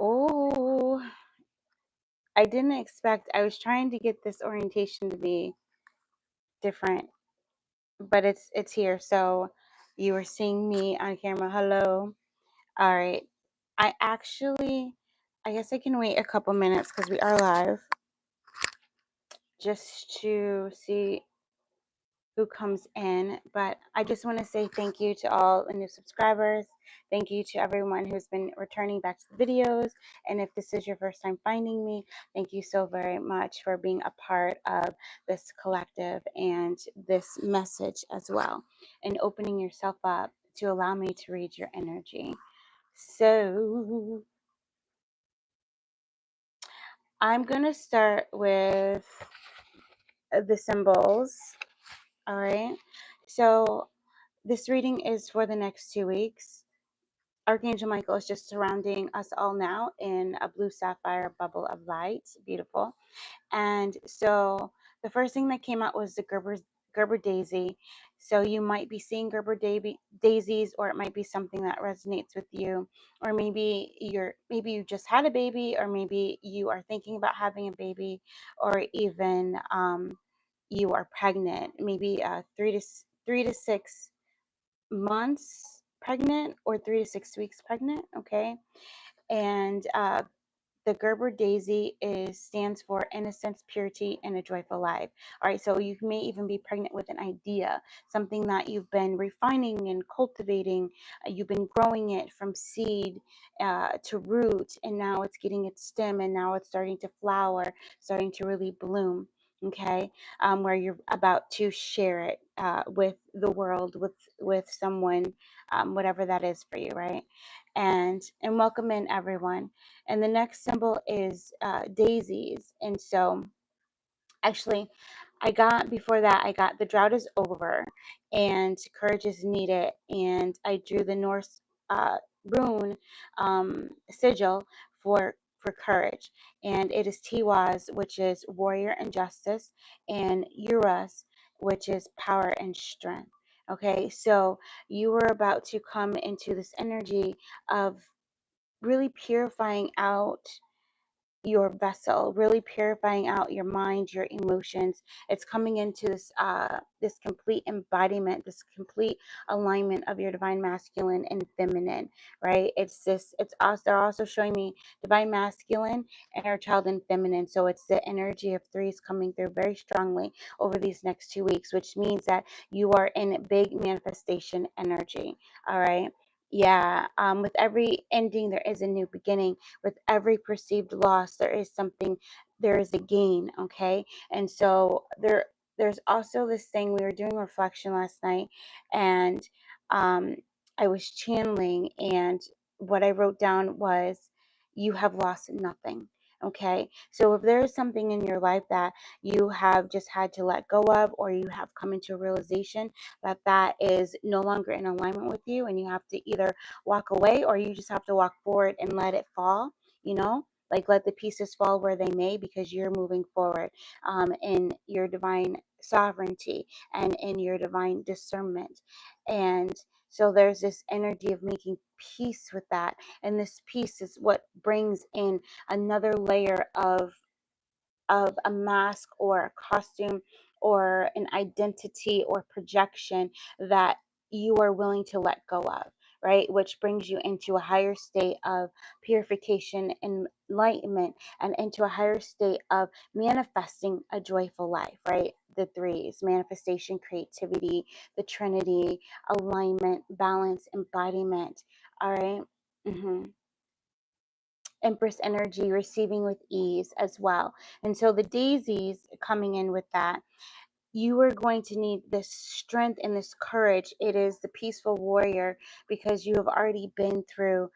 Oh, I didn't expect, I was trying to get this orientation to be different, but it's here. So you were seeing me on camera. Hello. All right. I guess I can wait a couple minutes because we are live just to see who comes in. But I just want to say thank you to all the new subscribers. Thank you to everyone who's been returning back to the videos. And if this is your first time finding me, thank you so very much for being a part of this collective and this message as well, and opening yourself up to allow me to read your energy. So I'm going to start with the symbols. All right. So this reading is for the next 2 weeks. Archangel Michael is just surrounding us all now in a blue sapphire bubble of light. Beautiful. And so the first thing that came out was the Gerber Daisy. So you might be seeing daisies, or it might be something that resonates with you, or maybe you just had a baby, or maybe you are thinking about having a baby, or even you are pregnant, maybe 3 to 6 months pregnant, or 3 to 6 weeks pregnant. Okay. And the Gerber Daisy stands for innocence, purity, and a joyful life. All right, so you may even be pregnant with an idea, something that you've been refining and cultivating. You've been growing it from seed to root, and now it's getting its stem, and now it's starting to flower, starting to really bloom. Okay, where you're about to share it with the world, with someone, whatever that is for you, right? And welcome in, everyone. And the next symbol is daisies. And so actually, before that, I got the drought is over and courage is needed. And I drew the Norse rune sigil for courage. And it is Tiwaz, which is warrior and justice, and Uras, which is power and strength. Okay, so you were about to come into this energy of really purifying out your vessel, really purifying out your mind, your emotions. It's coming into this complete embodiment, this complete alignment of your divine masculine and feminine, right? It's us. They're also showing me divine masculine, inner child, and feminine. So it's the energy of threes coming through very strongly over these next 2 weeks, which means that you are in big manifestation energy. All right. Yeah. With every ending, there is a new beginning. With every perceived loss, there is a gain. Okay. And so there's also this thing. We were doing reflection last night, and um I was channeling, and what I wrote down was, you have lost nothing. Okay, so if there is something in your life that you have just had to let go of, or you have come into a realization that is no longer in alignment with you, and you have to either walk away, or you just have to walk forward and let it fall, like let the pieces fall where they may, because you're moving forward in your divine sovereignty and in your divine discernment. And so there's this energy of making peace with that. And this peace is what brings in another layer of a mask or a costume or an identity or projection that you are willing to let go of, right? Which brings you into a higher state of purification and enlightenment, and into a higher state of manifesting a joyful life, right? The threes: manifestation, creativity, the Trinity, alignment, balance, embodiment. All right. Empress energy, receiving with ease as well. And so the daisies coming in with that, you are going to need this strength and this courage. It is the peaceful warrior, because you have already been through,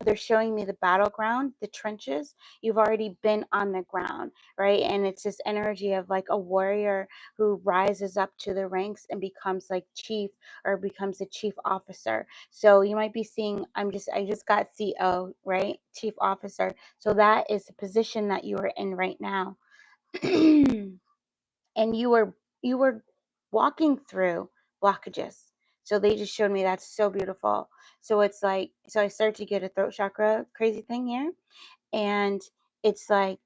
they're showing me the battleground, the trenches. You've already been on the ground, right? And it's this energy of like a warrior who rises up to the ranks and becomes like chief, or becomes a chief officer. So you might be seeing, I just got CO, right? Chief officer. So that is the position that you are in right now. And you were walking through blockages. So they just showed me that's so beautiful. So it's like, so I started to get a throat chakra crazy thing here. And it's like,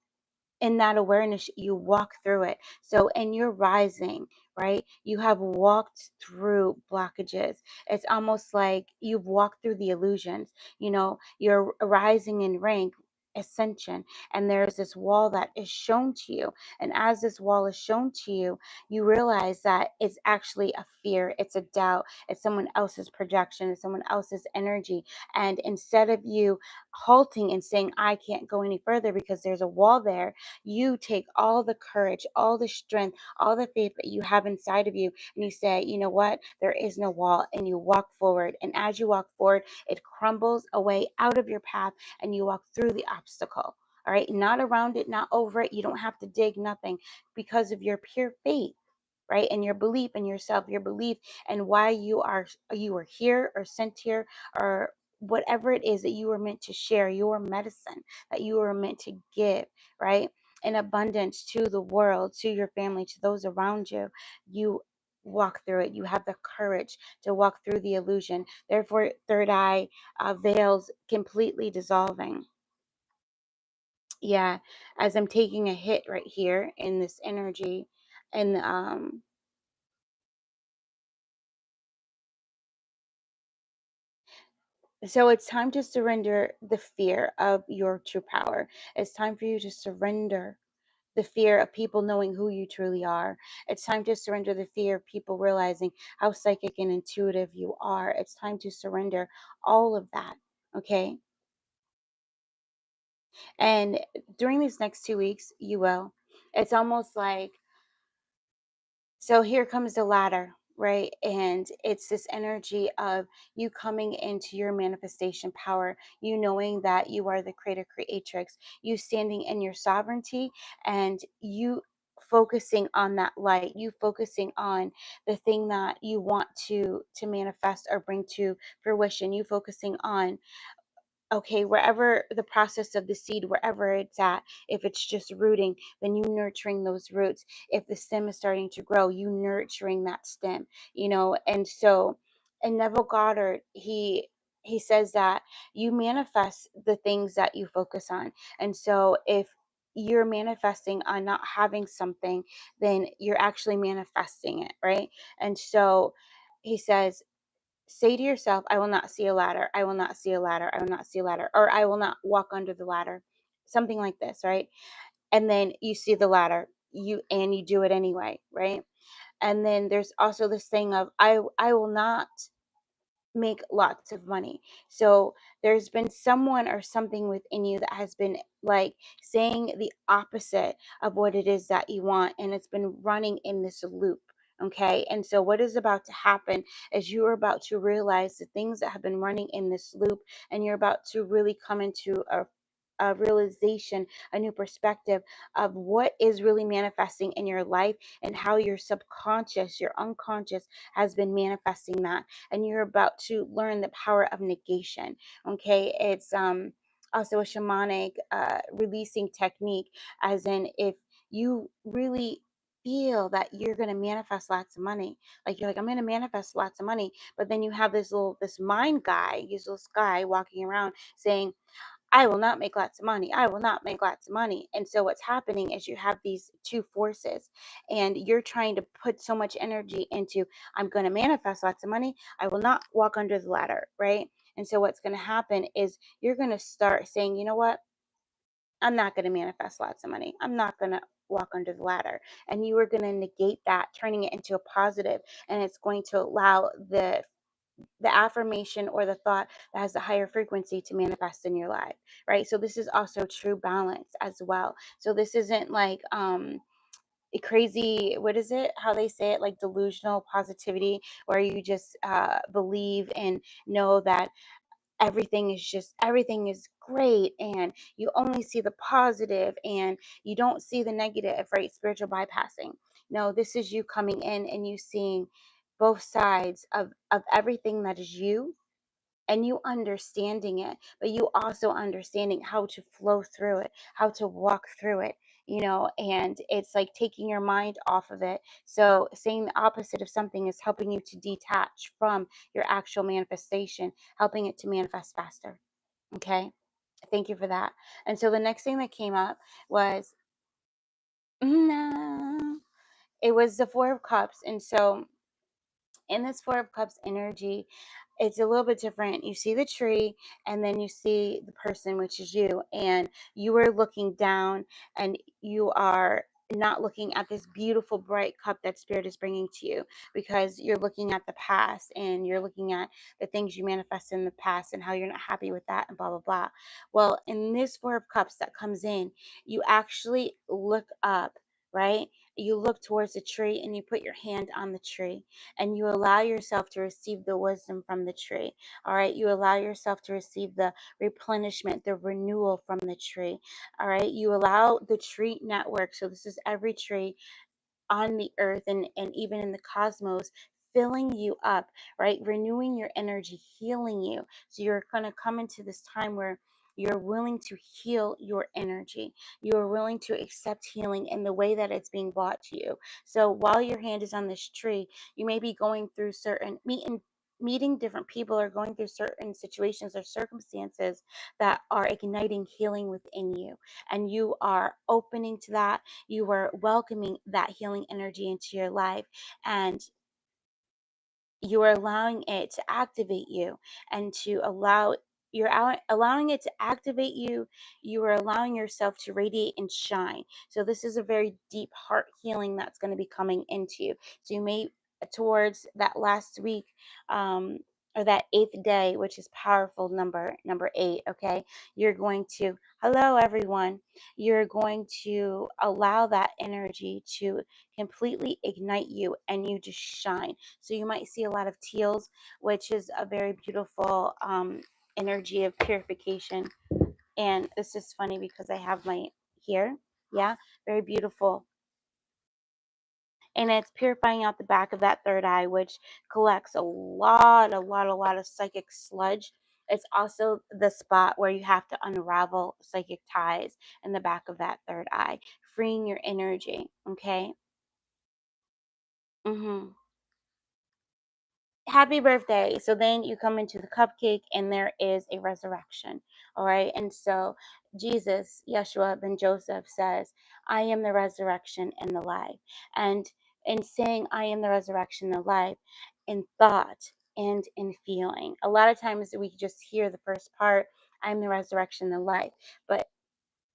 in that awareness, you walk through it. So in your rising, right, you have walked through blockages. It's almost like you've walked through the illusions. You're rising in rank, ascension, and there's this wall that is shown to you. And as this wall is shown to you, you realize that it's actually a fear, it's a doubt, it's someone else's projection, it's someone else's energy. And instead of you halting and saying, I can't go any further because there's a wall there, you take all the courage, all the strength, all the faith that you have inside of you, and you say, you know what? There is no wall, and you walk forward. And as you walk forward, it crumbles away out of your path, and you walk through the obstacle. All right, not around it, not over it. You don't have to dig, nothing, because of your pure faith, right? And your belief in yourself, your belief and why you are here or sent here, or whatever it is that you were meant to share, your medicine that you were meant to give, right? In abundance to the world, to your family, to those around you. You walk through it. You have the courage to walk through the illusion. Therefore, third eye veils completely dissolving. Yeah, as I'm taking a hit right here in this energy, and so it's time to surrender the fear of your true power. It's time for you to surrender the fear of people knowing who you truly are. It's time to surrender the fear of people realizing how psychic and intuitive you are. It's time to surrender all of that. Okay. And during these next 2 weeks, you will. It's almost like, so here comes the ladder, right? And it's this energy of you coming into your manifestation power, you knowing that you are the creator creatrix, you standing in your sovereignty, and you focusing on that light, you focusing on the thing that you want to manifest or bring to fruition, you focusing on, okay, wherever the process of the seed, wherever it's at, if it's just rooting, then you nurturing those roots. If the stem is starting to grow, you nurturing that stem, And so, and Neville Goddard, he says that you manifest the things that you focus on. And so if you're manifesting on not having something, then you're actually manifesting it, right? And so he says, say to yourself, I will not see a ladder. I will not see a ladder. I will not see a ladder. Or I will not walk under the ladder. Something like this, right? And then you see the ladder. You do it anyway, right? And then there's also this thing of I will not make lots of money. So there's been someone or something within you that has been like saying the opposite of what it is that you want. And it's been running in this loop. Okay. And so what is about to happen is you are about to realize the things that have been running in this loop, and you're about to really come into a realization, a new perspective of what is really manifesting in your life, and how your subconscious, your unconscious has been manifesting that. And you're about to learn the power of negation. Okay, it's also a shamanic releasing technique, as in, if you really feel that you're going to manifest lots of money, like you're like, I'm going to manifest lots of money, but then you have this mind guy, this guy walking around saying, I will not make lots of money. I will not make lots of money. And so what's happening is you have these two forces, and you're trying to put so much energy into, I'm going to manifest lots of money. I will not walk under the ladder, right? And so what's going to happen is you're going to start saying, you know what? I'm not going to manifest lots of money. I'm not going to walk under the ladder. And you are going to negate that, turning it into a positive, and it's going to allow the affirmation or the thought that has the higher frequency to manifest in your life, right? So this is also true balance as well. So this isn't like a crazy, what is it, how they say it, like delusional positivity, where you just believe and know that everything is great, and you only see the positive and you don't see the negative, right? Spiritual bypassing. No, this is you coming in and you seeing both sides of everything that is you, and you understanding it, but you also understanding how to flow through it, how to walk through it. and it's like taking your mind off of it. So saying the opposite of something is helping you to detach from your actual manifestation, helping it to manifest faster. Okay. Thank you for that. And so the next thing that came up was, no, it was the Four of Cups. And so in this Four of Cups energy, it's a little bit different. You see the tree, and then you see the person, which is you, and you are looking down, and you are not looking at this beautiful bright cup that spirit is bringing to you, because you're looking at the past, and you're looking at the things you manifest in the past and how you're not happy with that, and blah blah blah. Well, in this Four of Cups that comes in, you actually look up, right? You look towards the tree, and you put your hand on the tree, and you allow yourself to receive the wisdom from the tree. All right. You allow yourself to receive the replenishment, the renewal from the tree. All right. You allow the tree network. So this is every tree on the earth, and even in the cosmos, filling you up, right? Renewing your energy, healing you. So you're going to come into this time where you're willing to heal your energy. You are willing to accept healing in the way that it's being brought to you. So while your hand is on this tree, you may be going through certain meeting different people, or going through certain situations or circumstances that are igniting healing within you, and you are opening to that. You are welcoming that healing energy into your life, and you are allowing it to activate you, and to allowing it to activate you. You are allowing yourself to radiate and shine. So this is a very deep heart healing that's going to be coming into you. So you may, towards that last week, um or that eighth day, which is powerful, number 8. Okay, you're going to, hello everyone, you're going to allow that energy to completely ignite you, and you just shine. So you might see a lot of teals, which is a very beautiful energy of purification. And this is funny because I have my here. Yeah, very beautiful. And it's purifying out the back of that third eye, which collects a lot of psychic sludge. It's also the spot where you have to unravel psychic ties in the back of that third eye, freeing your energy. Okay. Mm-hmm. Happy birthday. So then you come into the cupcake, and there is a resurrection. All right. And so Jesus, Yeshua ben Joseph, says, I am the resurrection and the life. And in saying, I am the resurrection and the life, in thought and in feeling, a lot of times we just hear the first part, I'm the resurrection and the life. But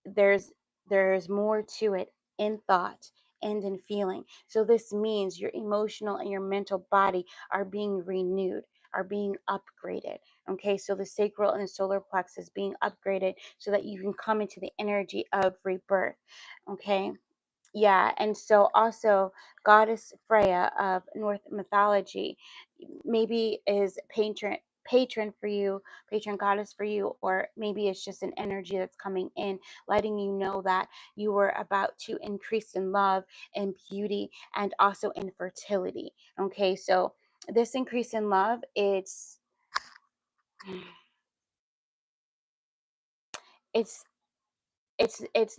there's there's more to it, in thought and in feeling. So this means your emotional and your mental body are being renewed, are being upgraded. Okay, so the sacral and the solar plexus being upgraded so that you can come into the energy of rebirth. Okay. Yeah, and so also goddess Freya of Norse mythology maybe is patron for you, patron goddess for you, or maybe it's just an energy that's coming in, letting you know that you were about to increase in love and beauty, and also in fertility. Okay, so this increase in love, it's it's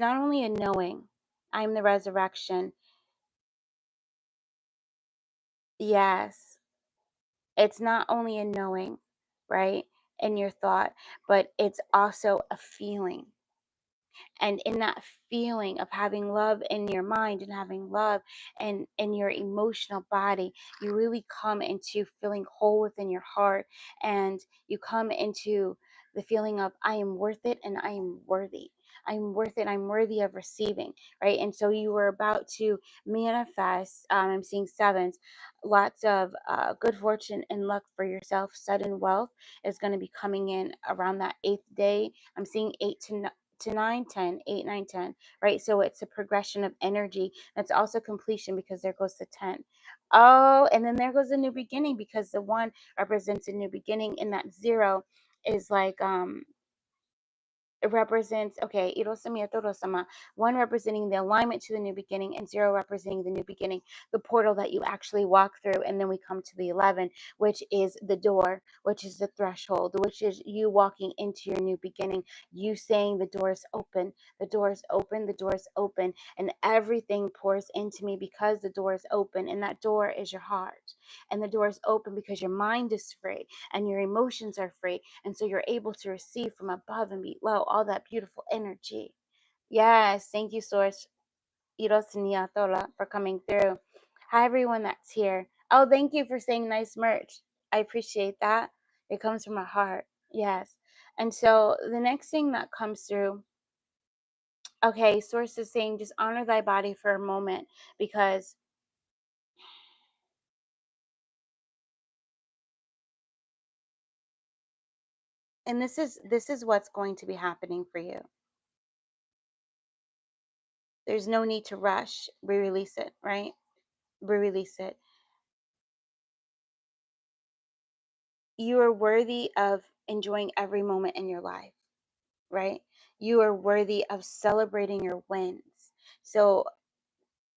not only a knowing, I'm the resurrection. Yes, it's not only a knowing, right, in your thought, but it's also a feeling. And in that feeling of having love in your mind and having love and in your emotional body, you really come into feeling whole within your heart. And you come into the feeling of, I am worth it and I am worthy. I'm worth it. I'm worthy of receiving, right? And so you were about to manifest. I'm seeing sevens, lots of good fortune and luck for yourself. Sudden wealth is going to be coming in around that eighth day. I'm seeing 8 to 9, 10, 8, 9, 10, right? So it's a progression of energy. That's also completion, because there goes the 10. Oh, and then there goes a new beginning, because the 1 represents a new beginning, and that 0 is like It represents, okay, Irosami Atorosama, 1 representing the alignment to the new beginning, and 0 representing the new beginning, the portal that you actually walk through. And then we come to the 11, which is the door, which is the threshold, which is you walking into your new beginning, you saying the door is open, the door is open, the door is open, and everything pours into me because the door is open, and that door is your heart. And the door is open because your mind is free and your emotions are free. And so you're able to receive from above and below all that beautiful energy. Yes, thank you, Source Irosnia Tola, for coming through. Hi, everyone that's here. Oh, thank you for saying nice merch. I appreciate that. It comes from my heart. Yes. And so the next thing that comes through, okay, Source is saying just honor thy body for a moment, because and this is what's going to be happening for you. There's no need to rush. Re-release it, right? Re-release it. You are worthy of enjoying every moment in your life, right? You are worthy of celebrating your wins. So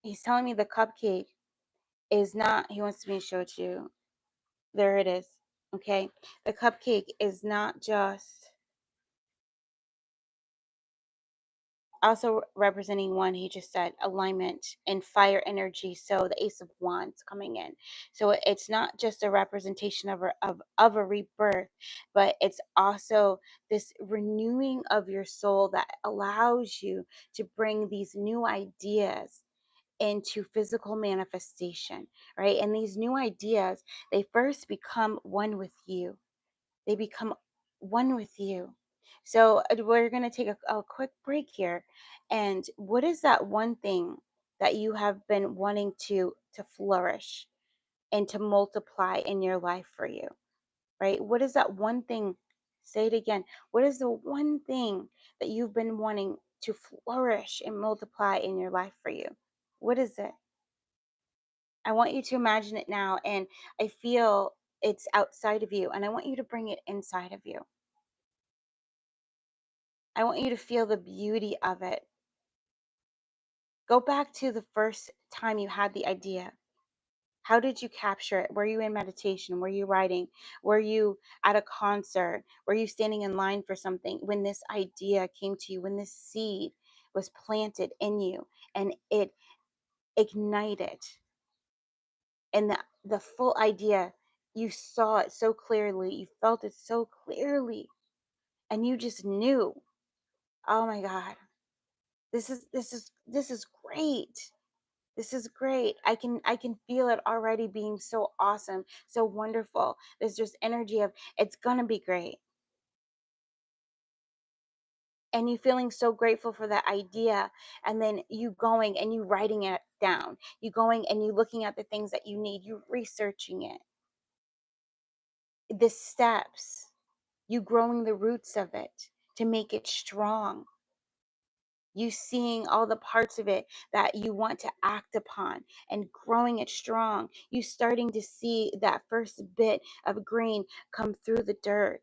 he's telling me the cupcake is not, he wants me to show it to you. There it is. Okay. The cupcake is not just also representing 1, he just said alignment and fire energy. So the Ace of Wands coming in. So it's not just a representation of a rebirth, but it's also this renewing of your soul that allows you to bring these new ideas into physical manifestation, right? And these new ideas, they first become one with you. They become one with you. So we're going to take a quick break here. And what is that one thing that you have been wanting to flourish and to multiply in your life for you, right? What is that one thing? Say it again. What is the one thing that you've been wanting to flourish and multiply in your life for you? What is it? I want you to imagine it now, and I feel it's outside of you, and I want you to bring it inside of you. I want you to feel the beauty of it. Go back to the first time you had the idea. How did you capture it? Were you in meditation? Were you writing? Were you at a concert? Were you standing in line for something when this idea came to you, when this seed was planted in you and it ignited? And the full idea, you saw it so clearly, you felt it so clearly, and you just knew, oh my God, this is great. This is great. I can feel it already being so awesome, so wonderful. There's just energy of it's gonna be great. And you feeling so grateful for that idea, and then you going and you writing it down. You going and you looking at the things that you need, you researching it. The steps, you growing the roots of it to make it strong. You seeing all the parts of it that you want to act upon and growing it strong. You starting to see that first bit of green come through the dirt.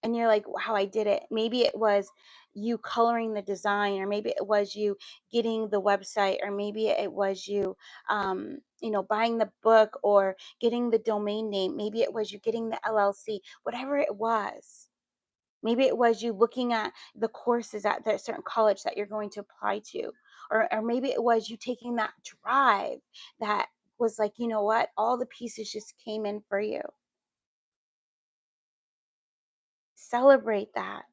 And you're like, wow, I did it. Maybe it was you coloring the design, or maybe it was you getting the website, or maybe it was you, buying the book or getting the domain name. Maybe it was you getting the LLC, whatever it was. Maybe it was you looking at the courses at that certain college that you're going to apply to. Or maybe it was you taking that drive that was like, you know what? All the pieces just came in for you. Celebrate that.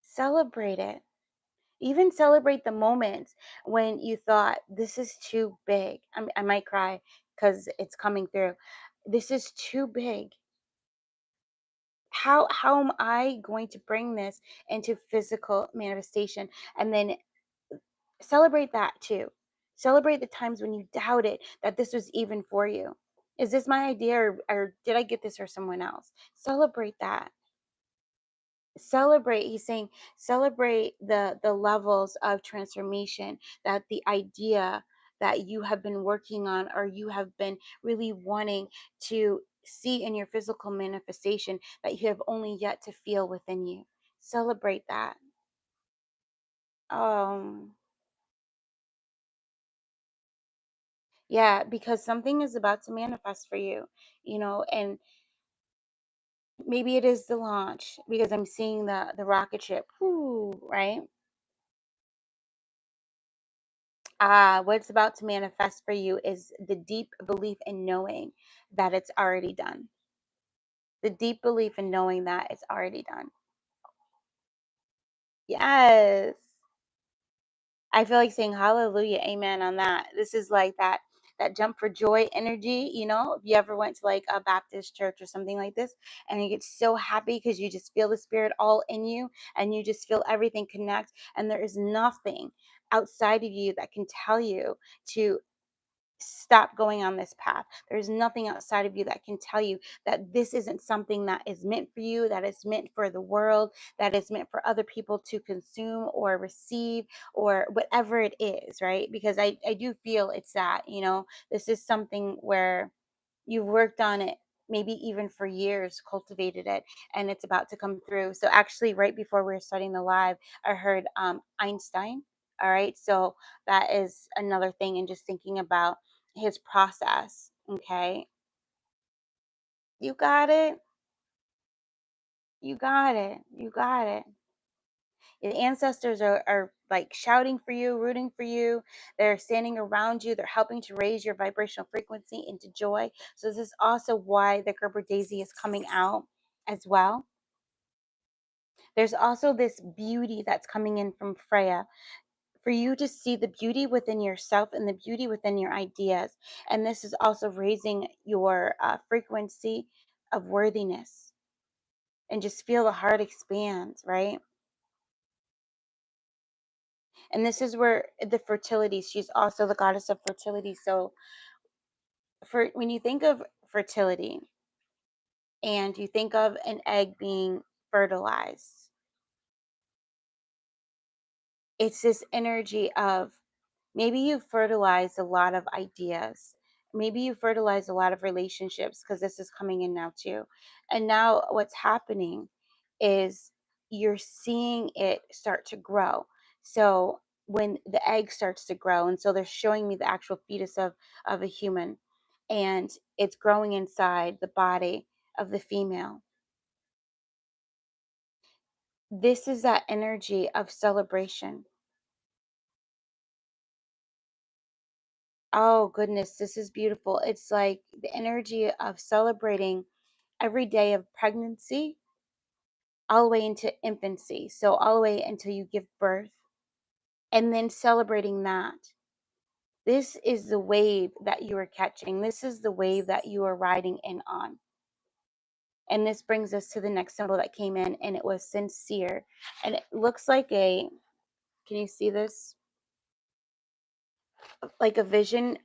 Celebrate it. Even celebrate the moments when you thought, this is too big. I might cry because it's coming through. This is too big. How am I going to bring this into physical manifestation? And then celebrate that too. Celebrate the times when you doubted that this was even for you. Is this my idea, or did I get this for someone else? Celebrate that. Celebrate, he's saying, celebrate the levels of transformation that the idea that you have been working on, or you have been really wanting to see in your physical manifestation, that you have only yet to feel within you. Celebrate that. Um, yeah, because something is about to manifest for you, and maybe it is the launch because I'm seeing the rocket ship. Whoo, right? What's about to manifest for you is the deep belief in knowing that it's already done. The deep belief in knowing that it's already done. Yes. I feel like saying hallelujah, amen on that. This is like that jump for joy energy, If you ever went to like a Baptist church or something like this and you get so happy because you just feel the spirit all in you and you just feel everything connect and there is nothing outside of you that can tell you to stop going on this path. There's nothing outside of you that can tell you that this isn't something that is meant for you, that is meant for the world, that is meant for other people to consume or receive or whatever it is, right? Because I do feel it's that, this is something where you've worked on it maybe even for years, cultivated it, and it's about to come through. So actually, right before we were starting the live, I heard Einstein. All right, so that is another thing, and just thinking about his process. Okay, you got it. You got it. You got it. The ancestors are like shouting for you, rooting for you. They're standing around you. They're helping to raise your vibrational frequency into joy. So this is also why the Gerber Daisy is coming out as well. There's also this beauty that's coming in from Freya for you to see the beauty within yourself and the beauty within your ideas. And this is also raising your frequency of worthiness and just feel the heart expand, right? And this is where the fertility, she's also the goddess of fertility. So for when you think of fertility and you think of an egg being fertilized, it's this energy of maybe you fertilized a lot of ideas. Maybe you fertilized a lot of relationships because this is coming in now too. And now what's happening is you're seeing it start to grow. So when the egg starts to grow, and so they're showing me the actual fetus of a human, and it's growing inside the body of the female. This is that energy of celebration. Oh goodness, this is beautiful. It's like the energy of celebrating every day of pregnancy all the way into infancy. So all the way until you give birth and then celebrating that. This is the wave that you are catching. This is the wave that you are riding in on. And this brings us to the next symbol that came in and it was sincere. And it looks like can you see this? Like a vision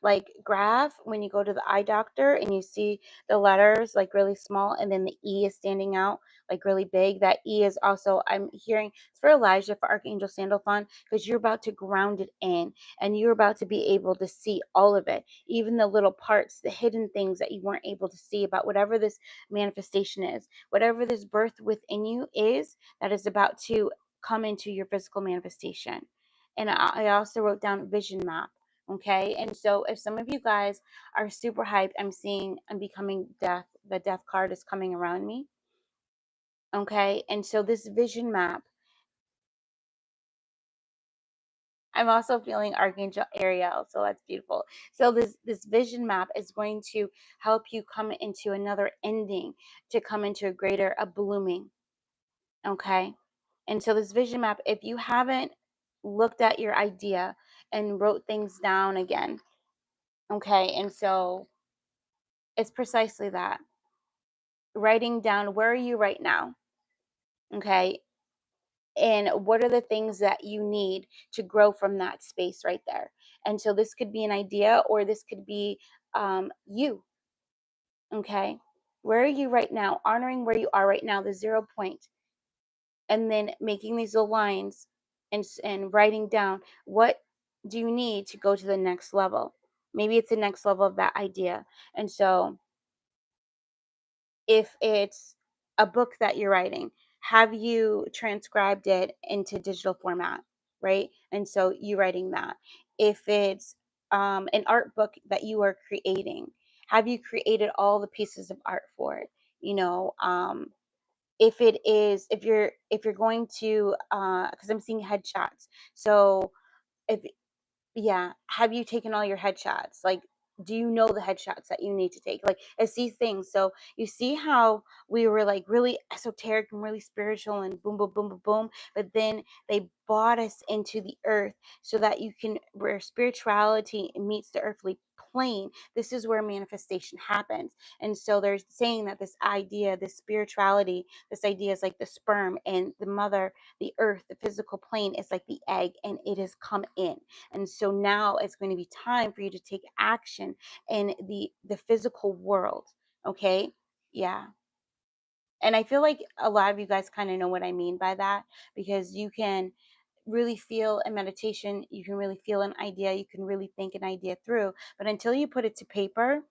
like graph when you go to the eye doctor and you see the letters like really small and then the E is standing out like really big. That E is also, I'm hearing it's for Elijah, for Archangel Sandalphon, because you're about to ground it in and you're about to be able to see all of it, even the little parts, the hidden things that you weren't able to see about whatever this manifestation is, whatever this birth within you is that is about to come into your physical manifestation. And I also wrote down vision map. Okay. And so if some of you guys are super hyped, I'm becoming death. The death card is coming around me. Okay. And so this vision map, I'm also feeling Archangel Ariel. So that's beautiful. So this vision map is going to help you come into another ending, to come into a blooming. Okay. And so this vision map, if you haven't looked at your idea and wrote things down again, okay, and so it's precisely that. Writing down where are you right now? Okay. And what are the things that you need to grow from that space right there? And so this could be an idea or this could be you. Okay. Where are you right now? Honoring where you are right now, the 0 point, and then making these little lines and writing down what do you need to go to the next level. Maybe it's the next level of that idea. And so if it's a book that you're writing, Have you transcribed it into digital format, right? And so you writing that. If it's an art book that you are creating, have you created all the pieces of art for it? You know, if it is, if you're going to, because I'm seeing headshots. So if yeah. Have you taken all your headshots? Like, do you know the headshots that you need to take? Like, it's these things. So you see how we were like really esoteric and really spiritual and boom, boom, boom, boom, boom. But then they brought us into the earth so that you can, where spirituality meets the earthly plane, this is where manifestation happens. And so they're saying that this idea, this spirituality, this idea is like the sperm, and the mother, the earth, the physical plane is like the egg, and it has come in. And so now it's going to be time for you to take action in the physical world. Okay? Yeah. And I feel like a lot of you guys kind of know what I mean by that, because you can really feel in meditation, you can really feel an idea, you can really think an idea through, but until you put it to paper,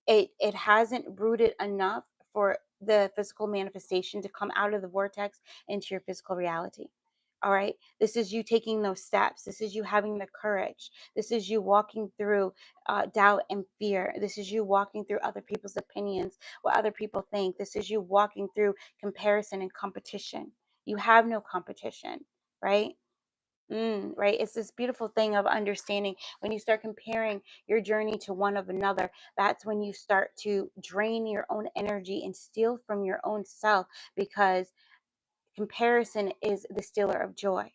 it hasn't rooted enough for the physical manifestation to come out of the vortex into your physical reality. All right, this is you taking those steps. This is you having the courage. This is you walking through doubt and fear. This is you walking through other people's opinions, what other people think. This is you walking through comparison and competition. You have no competition, right? Right. It's this beautiful thing of understanding when you start comparing your journey to one of another. That's when you start to drain your own energy and steal from your own self, because comparison is the stealer of joy.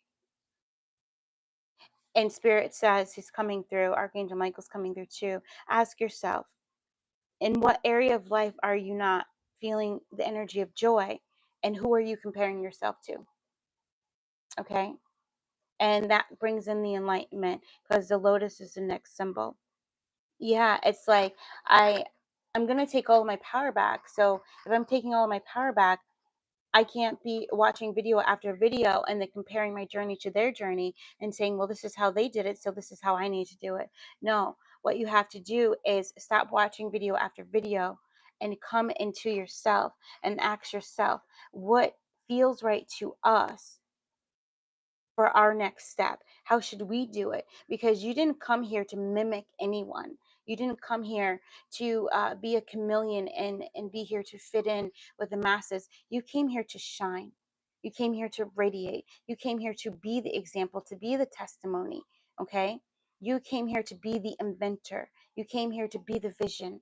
And Spirit says he's coming through, Archangel Michael's coming through too. Ask yourself, in what area of life are you not feeling the energy of joy? And who are you comparing yourself to? Okay. And that brings in the enlightenment, because the lotus is the next symbol. Yeah, it's like I I'm gonna take all of my power back. So if I'm taking all of my power back, I can't be watching video after video and then comparing my journey to their journey and saying, well, this is how they did it, so this is how I need to do it. No, what you have to do is stop watching video after video and come into yourself and ask yourself what feels right to us for our next step. How should we do it? Because you didn't come here to mimic anyone. You didn't come here to be a chameleon and be here to fit in with the masses. You came here to shine. You came here to radiate. You came here to be the example, to be the testimony. Okay? You came here to be the inventor. You came here to be the vision.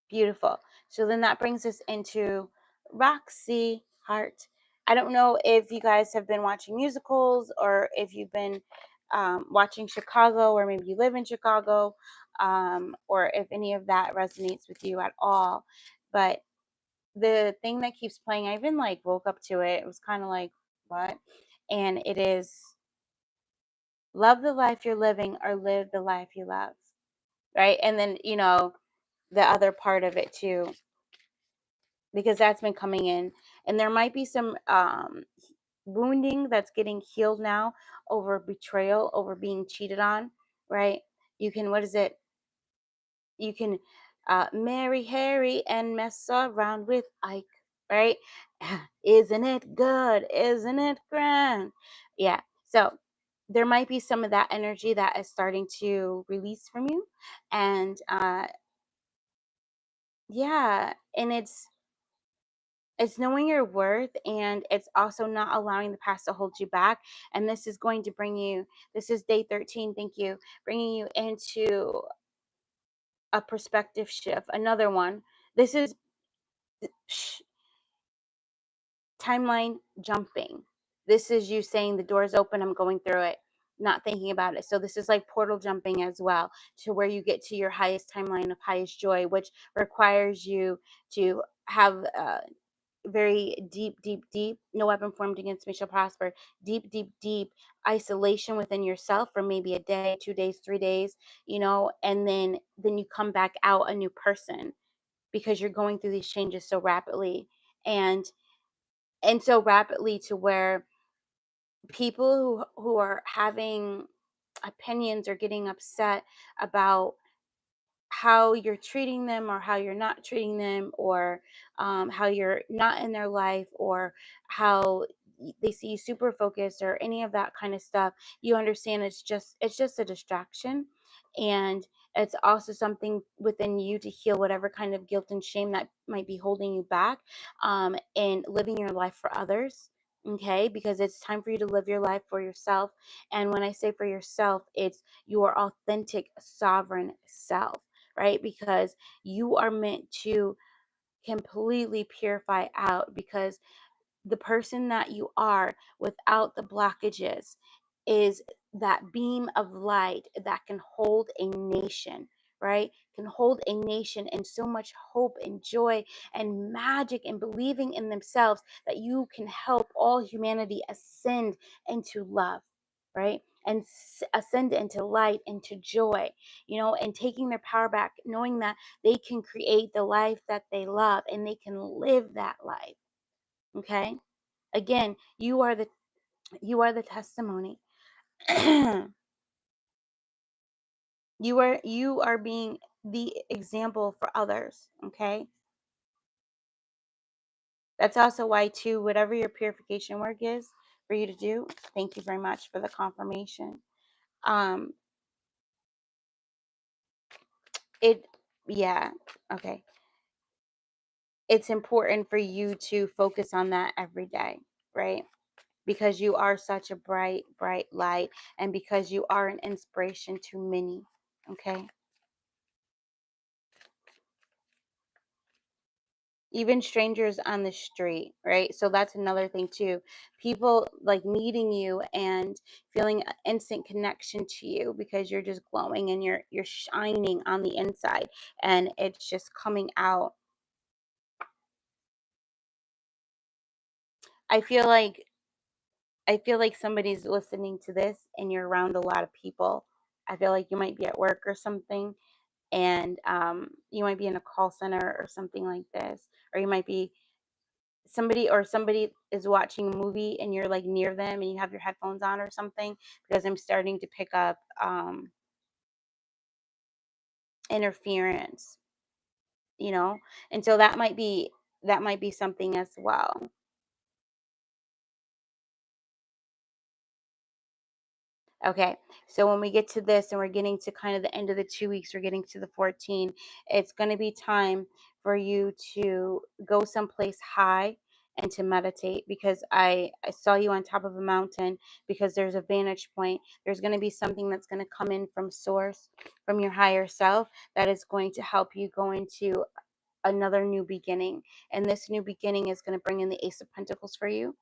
Beautiful. So then that brings us into Roxy Hart. I don't know if you guys have been watching musicals, or if you've been watching Chicago, or maybe you live in Chicago, or if any of that resonates with you at all. But the thing that keeps playing, I even like woke up to it. It was kind of like, what? And it is, love the life you're living or live the life you love. Right. And then, the other part of it too, because that's been coming in, and there might be some wounding that's getting healed now over betrayal, over being cheated on, right? You can, what is it, you can marry Harry and mess around with Ike, right? Isn't it good? Isn't it grand? Yeah. So there might be some of that energy that is starting to release from you, and yeah, and it's knowing your worth, and it's also not allowing the past to hold you back. And this is going to bring you, this is day 13, thank you, bringing you into a perspective shift, another one. This is timeline jumping. This is you saying the door's open, I'm going through it, not thinking about it. So this is like portal jumping as well, to where you get to your highest timeline of highest joy, which requires you to have very deep, deep, deep, no weapon formed against me shall prosper, deep, deep, deep isolation within yourself for maybe a day, 2 days, 3 days, and then you come back out a new person, because you're going through these changes so rapidly, and so rapidly to where people who are having opinions or getting upset about how you're treating them or how you're not treating them, or how you're not in their life, or how they see you super focused, or any of that kind of stuff, you understand it's just a distraction. And it's also something within you to heal whatever kind of guilt and shame that might be holding you back, in living your life for others. Okay, because it's time for you to live your life for yourself. And when I say for yourself, it's your authentic sovereign self, right? Because you are meant to completely purify out, because the person that you are without the blockages is that beam of light that can hold a nation, right? Can hold a nation, and so much hope and joy and magic, and believing in themselves that you can help all humanity ascend into love, right? And ascend into light, into joy, and taking their power back, knowing that they can create the life that they love, and they can live that life. Okay, again, you are the testimony. You are being the example for others. Okay, that's also why, too, whatever your purification work is for you to do, thank you very much for the confirmation. um it Yeah, okay, it's important for you to focus on that every day, right? Because you are such a bright, bright light, and because you are an inspiration to many. Okay, even strangers on the street, right? So that's another thing too. People like meeting you and feeling an instant connection to you, because you're just glowing and you're shining on the inside, and it's just coming out. I feel like I feel like somebody's listening to this and you're around a lot of people. I feel like you might be at work or something, and you might be in a call center or something like this, or you might be somebody is watching a movie and you're like near them and you have your headphones on or something, because I'm starting to pick up interference, you know and so that might be something as well. Okay, so when we get to this and we're getting to kind of the end of the 2 weeks, we're getting to the 14, it's going to be time for you to go someplace high and to meditate, because I saw you on top of a mountain, because there's a vantage point. There's going to be something that's going to come in from source, from your higher self, that is going to help you go into another new beginning. And this new beginning is going to bring in the Ace of Pentacles for you.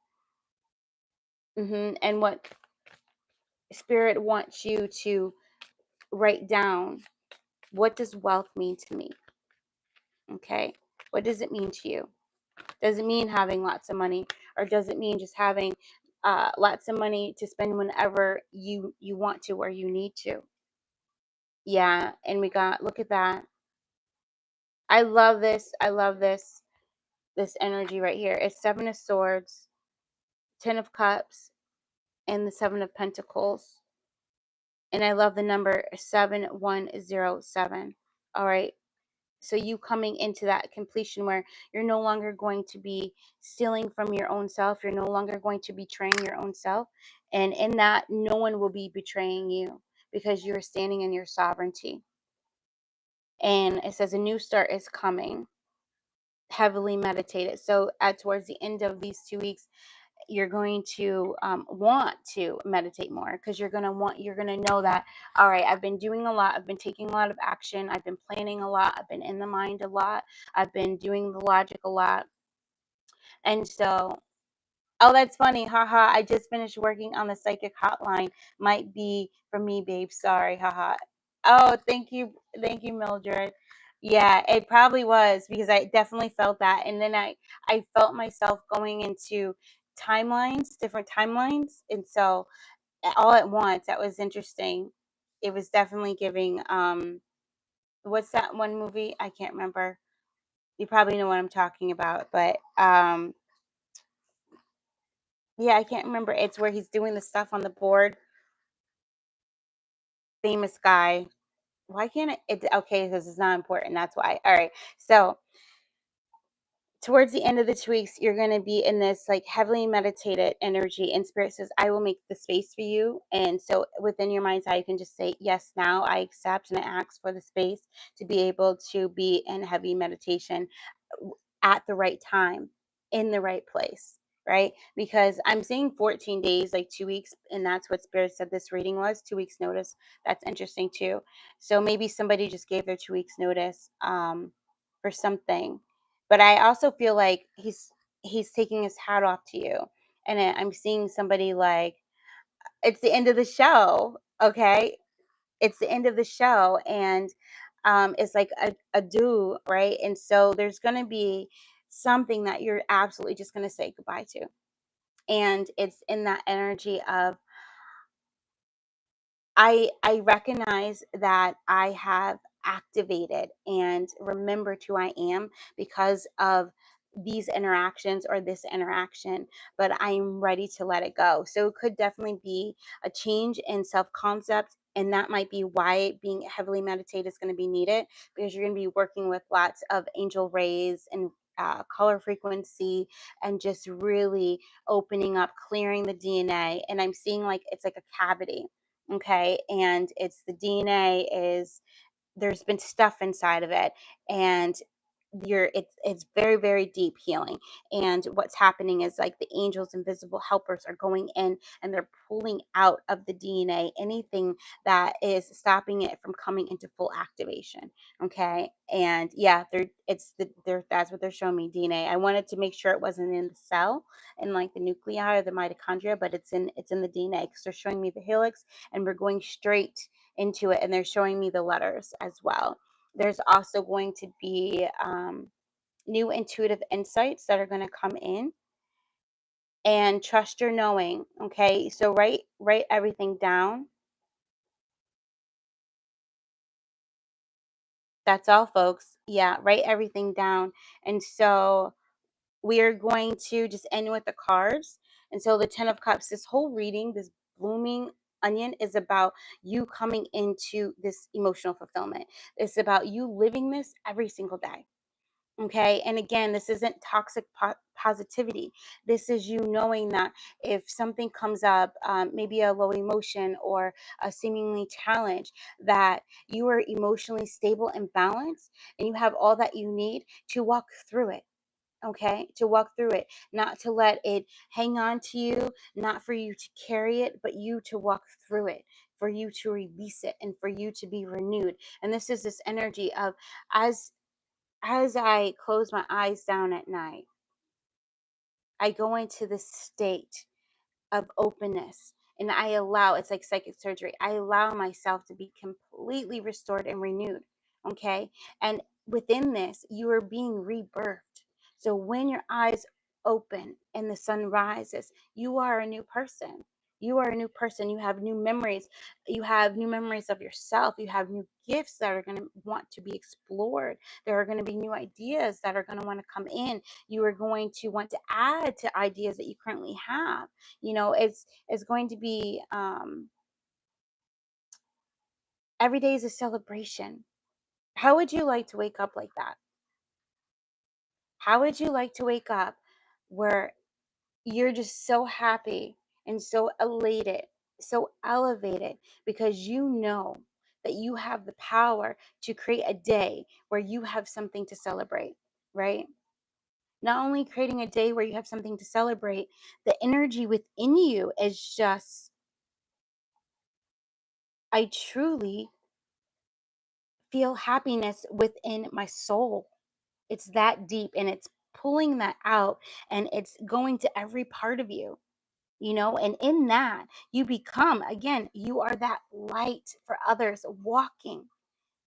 And what Spirit wants you to write down, what does wealth mean to me? Okay. What does it mean to you? Does it mean having lots of money, or does it mean just having lots of money to spend whenever you want to or you need to? Yeah. And we got, look at that. I love this. I love this energy right here. It's Seven of Swords, Ten of Cups, and the Seven of Pentacles. And I love the number 7107. All right. So you coming into that completion where you're no longer going to be stealing from your own self, you're no longer going to be betraying your own self, and in that, no one will be betraying you, because you're standing in your sovereignty. And it says a new start is coming. Heavily meditated. So at towards the end of these 2 weeks, you're going to want to meditate more, because you're going to know that, all right, I've been doing a lot, I've been taking a lot of action, I've been planning a lot, I've been in the mind a lot, I've been doing the logic a lot. And so, oh, that's funny, haha, I just finished working on the psychic hotline. Might be for me, babe, sorry, haha. Oh, thank you, Mildred. Yeah, it probably was, because I definitely felt that, and then I felt myself going into timelines, different timelines, and so all at once, that was interesting. It was definitely giving what's that one movie? I can't remember. You probably know what I'm talking about, but yeah, I can't remember. It's where he's doing the stuff on the board. Famous guy. why can't it, okay, because it's not important. That's why. All right. So towards the end of the 2 weeks, you're going to be in this like heavily meditated energy, and spirit says, I will make the space for you. And so within your mind's eye, you can just say, yes, now I accept and I ask for the space to be able to be in heavy meditation at the right time, in the right place. Right? Because I'm seeing 14 days, like 2 weeks, and that's what Spirit said this reading was 2 weeks notice. That's interesting too. So maybe somebody just gave their 2 weeks notice for something, but I also feel like he's taking his hat off to you. And I'm seeing somebody like, it's the end of the show, okay? It's the end of the show, and it's like a do, right? And so there's going to be something that you're absolutely just going to say goodbye to. And it's in that energy of, I recognize that I have activated and remembered who I am because of these interactions or this interaction, but I'm ready to let it go. So it could definitely be a change in self concept. And that might be why being heavily meditated is going to be needed, because you're going to be working with lots of angel rays and color frequency, and just really opening up, clearing the DNA. And I'm seeing like it's like a cavity. Okay. And it's the DNA is, there's been stuff inside of it, and it's very, very deep healing. And what's happening is like the angels, invisible helpers, are going in and they're pulling out of the DNA anything that is stopping it from coming into full activation. Okay. And yeah, they're that's what they're showing me, DNA. I wanted to make sure it wasn't in the cell and like the nuclei or the mitochondria, but it's in the DNA, because they're showing me the helix, and we're going straight into it, and they're showing me the letters as well. There's also going to be new intuitive insights that are going to come in, and trust your knowing. Okay, so write everything down. That's all, folks. Yeah, write everything down. And so we are going to just end with the cards. And so the 10 of Cups, this whole reading, this blooming onion, is about you coming into this emotional fulfillment. It's about you living this every single day. Okay. And again, this isn't toxic positivity. This is you knowing that if something comes up, maybe a low emotion or a seemingly challenge, that you are emotionally stable and balanced, and you have all that you need to walk through it. Okay. To walk through it, not to let it hang on to you, not for you to carry it, but you to walk through it, for you to release it, and for you to be renewed. And this is this energy of, as I close my eyes down at night, I go into this state of openness, and I allow, it's like psychic surgery. I allow myself to be completely restored and renewed. Okay. And within this, you are being rebirthed. So when your eyes open and the sun rises, you are a new person. You are a new person. You have new memories. You have new memories of yourself. You have new gifts that are going to want to be explored. There are going to be new ideas that are going to want to come in. You are going to want to add to ideas that you currently have. It's going to be, every day is a celebration. How would you like to wake up like that? How would you like to wake up where you're just so happy and so elated, so elevated, because you know that you have the power to create a day where you have something to celebrate, right? Not only creating a day where you have something to celebrate, the energy within you is just, I truly feel happiness within my soul. It's that deep, and it's pulling that out, and it's going to every part of you, and in that, you become, again, you are that light for others walking.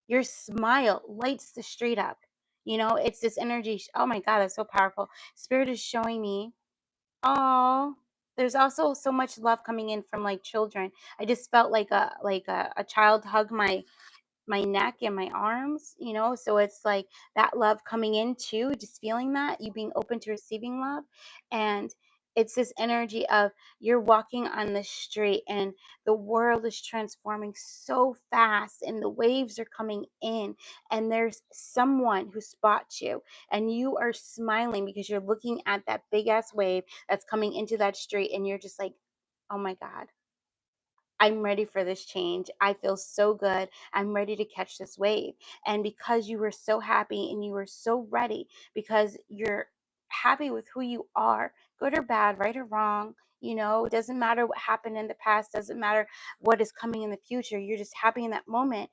Your smile lights the street up. It's this energy. Oh my God, that's so powerful. Spirit is showing me. Oh, there's also so much love coming in from like children. I just felt like a child hug my neck and my arms. So it's like that love coming in too, just feeling that, you being open to receiving love. And it's this energy of you're walking on the street and the world is transforming so fast and the waves are coming in, and there's someone who spots you and you are smiling because you're looking at that big ass wave that's coming into that street, and you're just like, oh my God, I'm ready for this change. I feel so good. I'm ready to catch this wave. And because you were so happy and you were so ready, because you're happy with who you are, good or bad, right or wrong, it doesn't matter what happened in the past, doesn't matter what is coming in the future. You're just happy in that moment.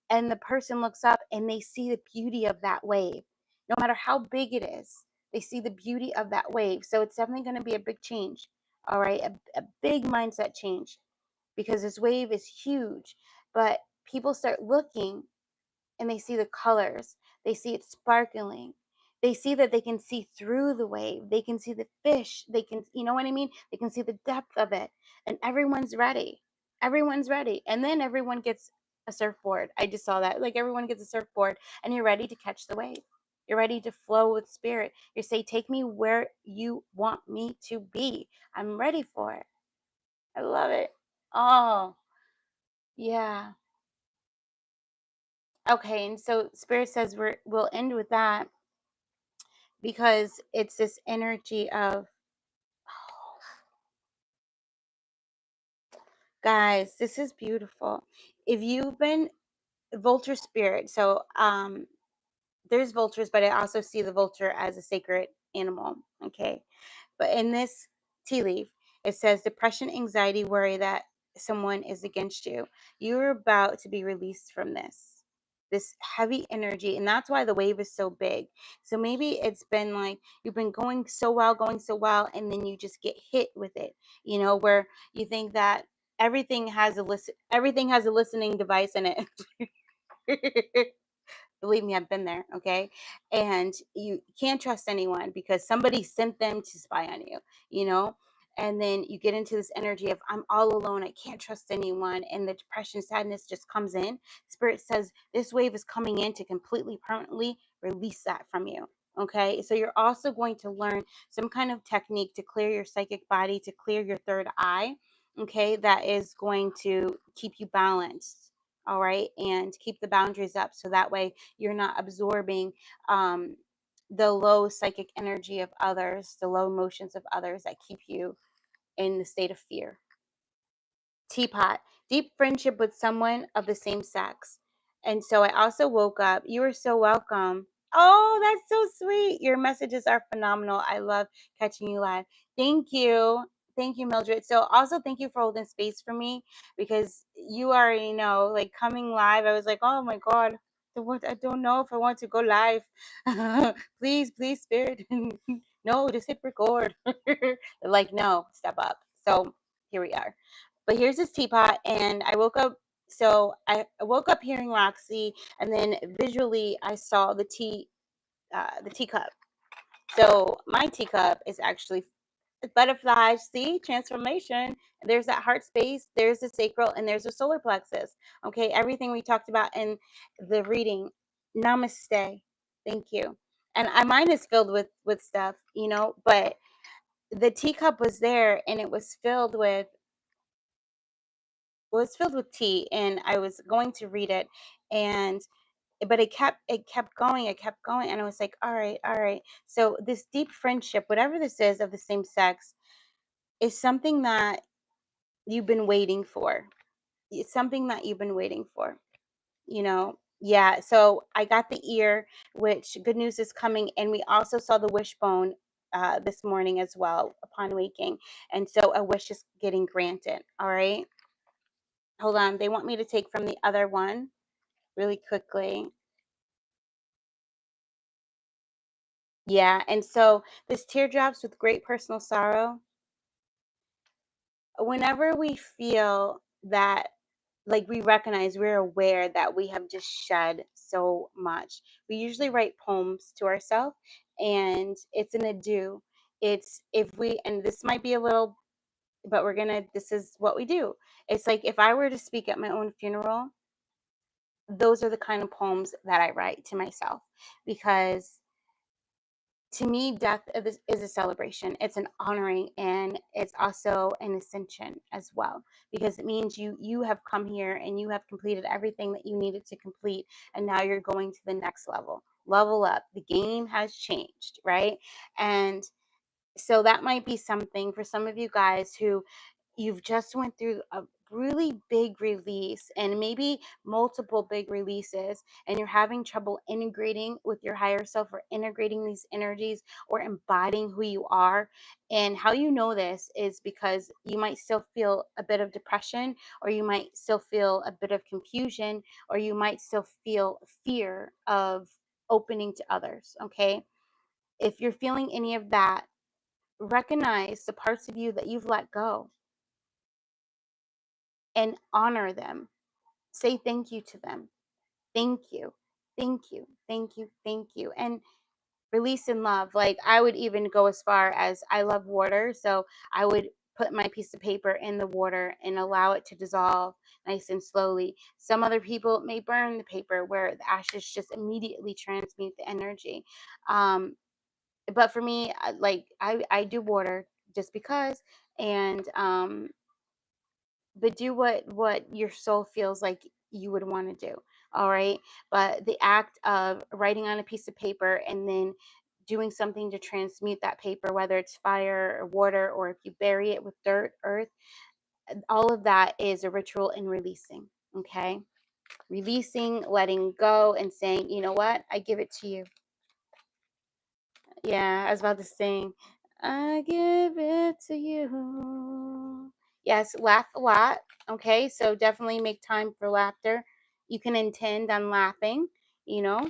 And the person looks up and they see the beauty of that wave. No matter how big it is, they see the beauty of that wave. So it's definitely going to be a big change. All right. A big mindset change, because this wave is huge. But people start looking and they see the colors, they see it sparkling, they see that they can see through the wave, they can see the fish, they can, you know what I mean? They can see the depth of it, and everyone's ready. Everyone's ready. And then everyone gets a surfboard. I just saw that. Like everyone gets a surfboard and you're ready to catch the wave. You're ready to flow with spirit. You say, take me where you want me to be. I'm ready for it. I love it. Oh, yeah. Okay, and so Spirit says we'll end with that because it's this energy of, guys, this is beautiful. If you've been vulture spirit, so there's vultures, but I also see the vulture as a sacred animal. Okay. But in this tea leaf, it says depression, anxiety, worry that someone is against you. You're about to be released from this heavy energy. And that's why the wave is so big. So maybe it's been like you've been going so well, and then you just get hit with it, where you think that everything has a listening device in it. Believe me, I've been there, okay? And you can't trust anyone because somebody sent them to spy on you, you know? And then you get into this energy of, I'm all alone, I can't trust anyone. And the depression, sadness just comes in. Spirit says this wave is coming in to completely, permanently release that from you, okay? So you're also going to learn some kind of technique to clear your psychic body, to clear your third eye, okay? That is going to keep you balanced. All right. And keep the boundaries up so that way you're not absorbing um, the low psychic energy of others, the low emotions of others that keep you in the state of fear. Teapot, deep friendship with someone of the same sex. And so I also woke up. You are so welcome. Oh, that's so sweet. Your messages are phenomenal. I love catching you live. Thank you. Thank you, Mildred. So also thank you for holding space for me, because you already know, like coming live, I was like, oh my God, I don't know if I want to go live. Please, Spirit. No, just hit record. Like, no, step up. So here we are. But here's this teapot, and I woke up. So I woke up hearing Roxy, and then visually I saw the teacup. So my teacup is actually butterflies. See, transformation. There's that heart space. There's the sacral, and there's the solar plexus. Okay, everything we talked about in the reading. Namaste. Thank you. And mine is filled with stuff, but the teacup was there, and it was filled with tea, and I was going to read it, and but it kept going, and I was like, all right. So this deep friendship, whatever this is of the same sex, is something that you've been waiting for. It's something that you've been waiting for, Yeah, so I got the ear, which good news is coming, and we also saw the wishbone this morning as well upon waking, and so a wish is getting granted. All right. Hold on. They want me to take from the other one really quickly. Yeah. And so this teardrops with great personal sorrow, whenever we feel that, like we recognize, we're aware that we have just shed so much, we usually write poems to ourselves, and it's an adieu. It's if we, and this might be a little, but this is what we do. It's like if I were to speak at my own funeral, those are the kind of poems that I write to myself, because To me, death is a celebration. It's an honoring, and it's also an ascension as well, because it means you have come here and you have completed everything that you needed to complete, and now you're going to the next level. Level up. The game has changed, right? And so that might be something for some of you guys who you've just went through a really big release, and maybe multiple big releases, and you're having trouble integrating with your higher self, or integrating these energies, or embodying who you are. And how you know this is because you might still feel a bit of depression, or you might still feel a bit of confusion, or you might still feel fear of opening to others. Okay, if you're feeling any of that, recognize the parts of you that you've let go and honor them. Say thank you to them. Thank you. Thank you. Thank you. Thank you. And release in love. Like, I would even go as far as, I love water. So I would put my piece of paper in the water and allow it to dissolve nice and slowly. Some other people may burn the paper, where the ashes just immediately transmute the energy. But for me, I do water just because. And but do what your soul feels like you would want to do. All right, but the act of writing on a piece of paper and then doing something to transmute that paper, whether it's fire or water, or if you bury it with dirt, earth, all of that is a ritual in releasing. Okay, releasing, letting go, and saying, you know what, I give it to you. Yeah, I was about to sing, I give it to you. Yes, laugh a lot. Okay, so definitely make time for laughter. You can intend on laughing, you know.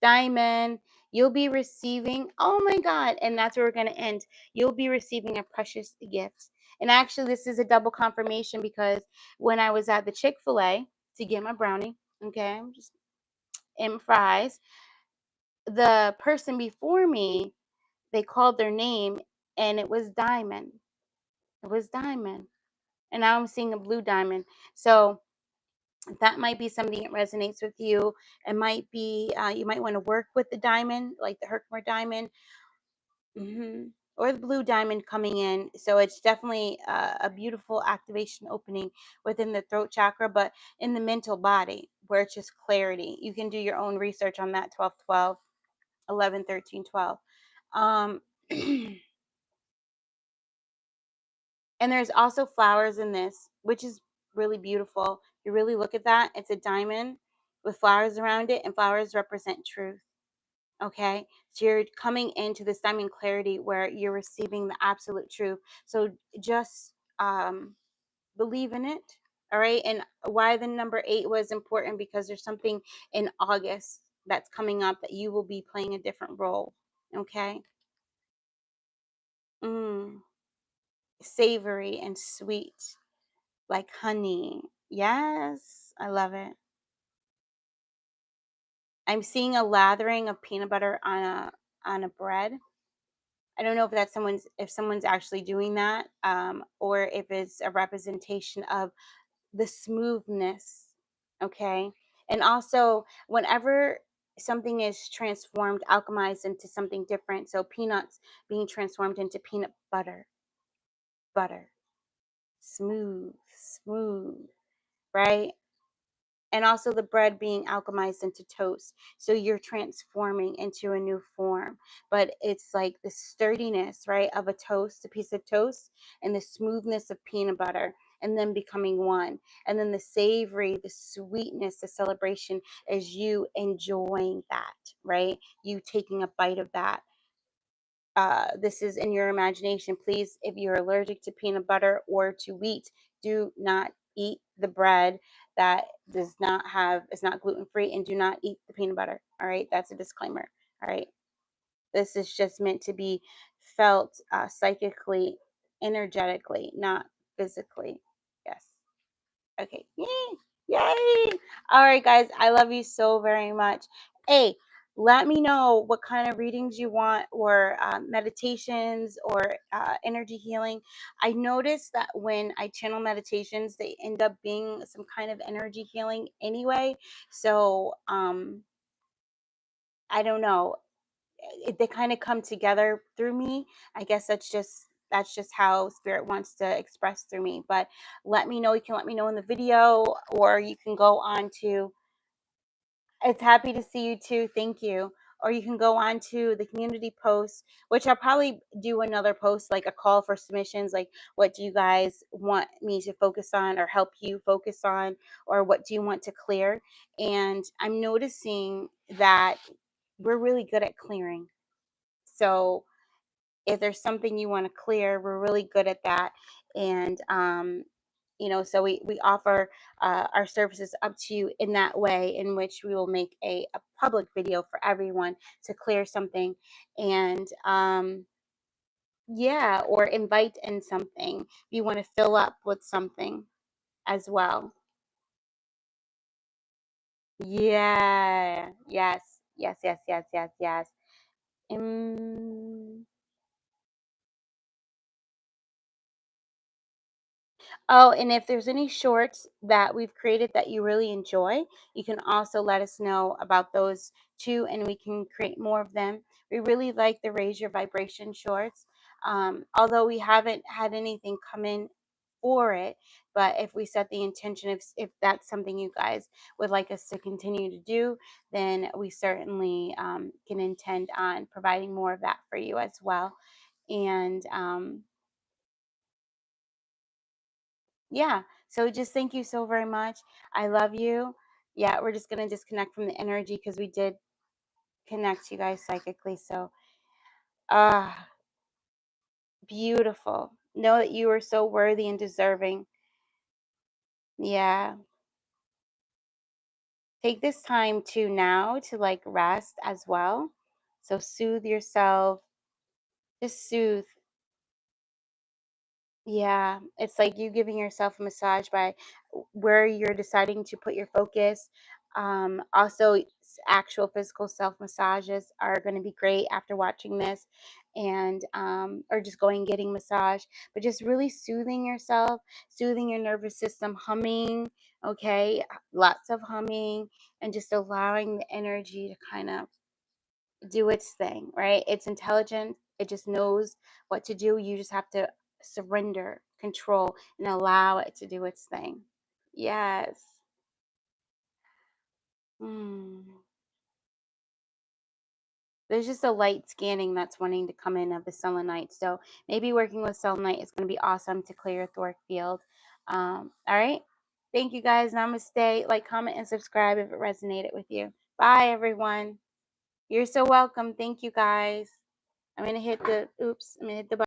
Diamond, you'll be receiving, oh my God, and that's where we're going to end. You'll be receiving a precious gift. And actually, this is a double confirmation, because when I was at the Chick-fil-A to get my brownie, okay, I'm just in fries, the person before me, they called their name, and it was Diamond. It was Diamond. And now I'm seeing a blue diamond. So that might be something that resonates with you. It might be, you might want to work with the diamond, like the Herkimer diamond, or the blue diamond coming in. So it's definitely a beautiful activation opening within the throat chakra, but in the mental body, where it's just clarity. You can do your own research on that, 12, 12, 11, 13, 12. Um, And there's also flowers in this, which is really beautiful. You really look at that, it's a diamond with flowers around it, and flowers represent truth. Okay. So you're coming into this diamond clarity where you're receiving the absolute truth. So just believe in it. All right. And why the number 8 was important, because there's something in August that's coming up that you will be playing a different role. Okay. Mm, savory and sweet. Like honey. Yes, I love it. I'm seeing a lathering of peanut butter on a bread. I don't know if that's someone's actually doing that, or if it's a representation of the smoothness. Okay, and also whenever something is transformed, alchemized into something different. So peanuts being transformed into peanut butter, butter, smooth, smooth, right? And also the bread being alchemized into toast. So you're transforming into a new form. But it's like the sturdiness, right, of a toast, a piece of toast, and the smoothness of peanut butter, and then becoming one. And then the savory, the sweetness, the celebration is you enjoying that, right? You taking a bite of that. This is in your imagination. Please, if you're allergic to peanut butter or to wheat, do not eat the bread that does not have, is not gluten free, and do not eat the peanut butter. All right, that's a disclaimer. All right, this is just meant to be felt psychically, energetically, not physically. Yes. Okay. Yay. Yay. All right, guys. I love you so very much. Hey, let me know what kind of readings you want, or meditations, or energy healing. I noticed that when I channel meditations, they end up being some kind of energy healing anyway. So I don't know. they kind of come together through me. I guess that's just how spirit wants to express through me. But let me know. You can let me know in the video, or you can go on to, it's happy to see you too. Thank you. Or you can go on to the community post, which I'll probably do another post, like a call for submissions, like what do you guys want me to focus on or help you focus on, or what do you want to clear? And I'm noticing that we're really good at clearing. So if there's something you want to clear, we're really good at that. And so we offer our services up to you in that way, in which we will make a public video for everyone to clear something. And yeah, or invite in something if you want to fill up with something as well. Yeah, yes, yes, yes, yes, yes, yes. Mm. Oh, and if there's any shorts that we've created that you really enjoy, you can also let us know about those too, and we can create more of them. We really like the Raise Your Vibration shorts, although we haven't had anything come in for it. But if we set the intention, if that's something you guys would like us to continue to do, then we certainly can intend on providing more of that for you as well. And yeah. So just thank you so very much. I love you. Yeah, we're just going to disconnect from the energy because we did connect you guys psychically. So, ah, beautiful. Know that you are so worthy and deserving. Yeah. Take this time to now to like rest as well. So soothe yourself. Just soothe. Yeah, it's like you giving yourself a massage by where you're deciding to put your focus. Also, actual physical self massages are going to be great after watching this, and or just going and getting massage. But just really soothing yourself, soothing your nervous system, humming. Okay, lots of humming, and just allowing the energy to kind of do its thing, right? It's intelligent. It just knows what to do. You just have to surrender, control, and allow it to do its thing. Yes. Mm. There's just a light scanning that's wanting to come in of the selenite. So maybe working with selenite is going to be awesome to clear your etheric field. All right. Thank you guys. Namaste. Like, comment, and subscribe if it resonated with you. Bye, everyone. You're so welcome. Thank you guys. I'm going to hit the, oops, I'm going to hit the button.